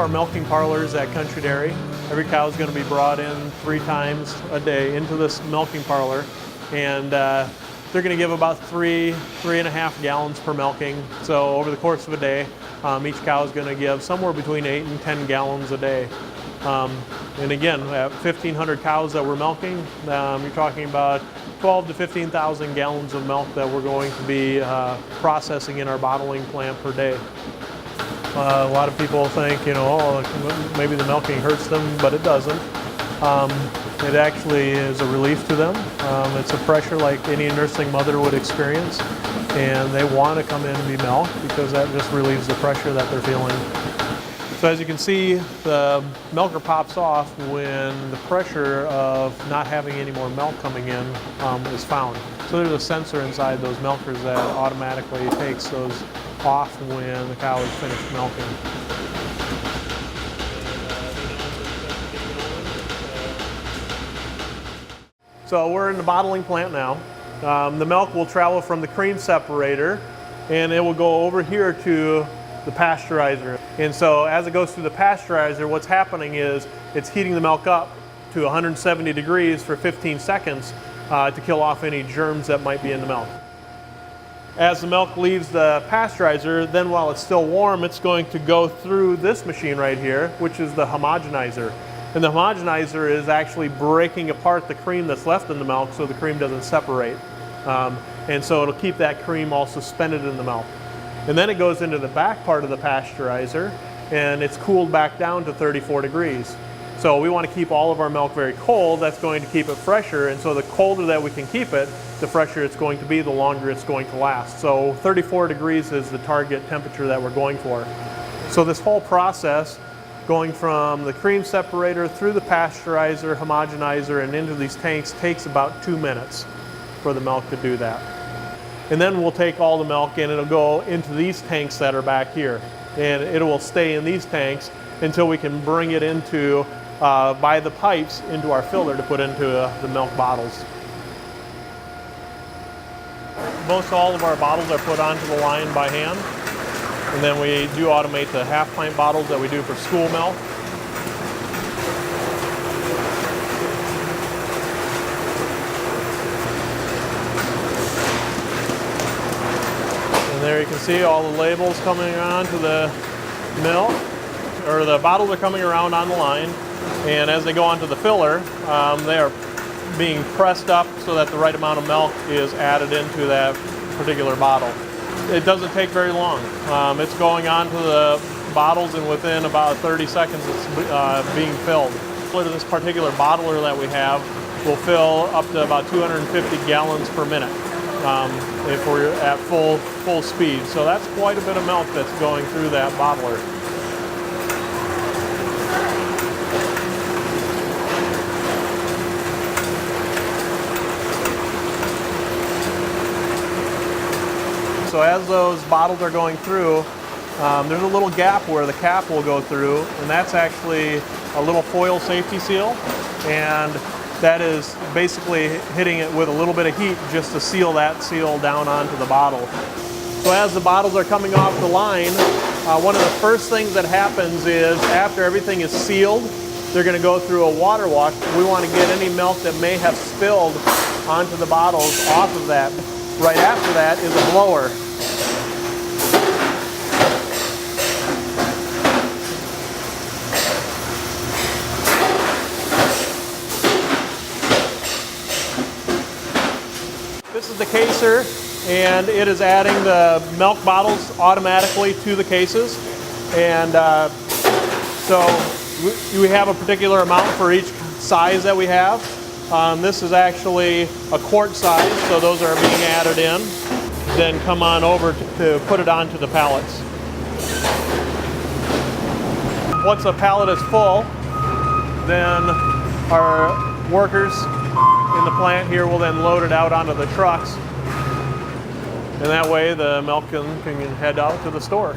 our milking parlors at Country Dairy. Every cow is going to be brought in 3 times a day into this milking parlor, and they're going to give about 3.5 gallons per milking. So over the course of a day, each cow is going to give somewhere between 8 and 10 gallons a day. And again, at 1,500 cows that we're milking, you're talking about 12 to 15,000 gallons of milk that we're going to be processing in our bottling plant per day. A lot of people think, you know, oh, maybe the milking hurts them, but it doesn't. It actually is a relief to them. It's a pressure like any nursing mother would experience, and they want to come in and be milked because that just relieves the pressure that they're feeling. So as you can see, the milker pops off when the pressure of not having any more milk coming in is found. So there's a sensor inside those milkers that automatically takes those off when the cow is finished milking. So we're in the bottling plant now. The milk will travel from the cream separator and it will go over here to the pasteurizer. And so as it goes through the pasteurizer, what's happening is it's heating the milk up to 170 degrees for 15 seconds to kill off any germs that might be in the milk. As the milk leaves the pasteurizer, then while it's still warm, it's going to go through this machine right here, which is the homogenizer. And the homogenizer is actually breaking apart the cream that's left in the milk so the cream doesn't separate. And so it'll keep that cream all suspended in the milk. And then it goes into the back part of the pasteurizer and it's cooled back down to 34 degrees. So we want to keep all of our milk very cold. That's going to keep it fresher, and so the colder that we can keep it, the fresher it's going to be, the longer it's going to last. So 34 degrees is the target temperature that we're going for. So this whole process, going from the cream separator through the pasteurizer, homogenizer, and into these tanks takes about 2 minutes for the milk to do that. And then we'll take all the milk and it'll go into these tanks that are back here. And it will stay in these tanks until we can bring it into, by the pipes, into our filler to put into the milk bottles. Most all of our bottles are put onto the line by hand. And then we do automate the half-pint bottles that we do for school milk. And there you can see all the labels coming onto the milk, or the bottles are coming around on the line. And as they go onto the filler, they are being pressed up so that the right amount of milk is added into that particular bottle. It doesn't take very long. It's going onto the bottles, and within about 30 seconds it's being filled. This particular bottler that we have will fill up to about 250 gallons per minute if we're at full speed. So that's quite a bit of milk that's going through that bottler. So as those bottles are going through, there's a little gap where the cap will go through, and that's actually a little foil safety seal, and that is basically hitting it with a little bit of heat just to seal that seal down onto the bottle. So as the bottles are coming off the line, one of the first things that happens is after everything is sealed, they're going to go through a water wash. We want to get any milk that may have spilled onto the bottles off of that. Right after that is a blower. This is the caser, and it is adding the milk bottles automatically to the cases. And so we have a particular amount for each size that we have. This is actually a quart size, so those are being added in. Then come on over to put it onto the pallets. Once a pallet is full, then our workers in the plant here will then load it out onto the trucks. And that way the milk can head out to the store.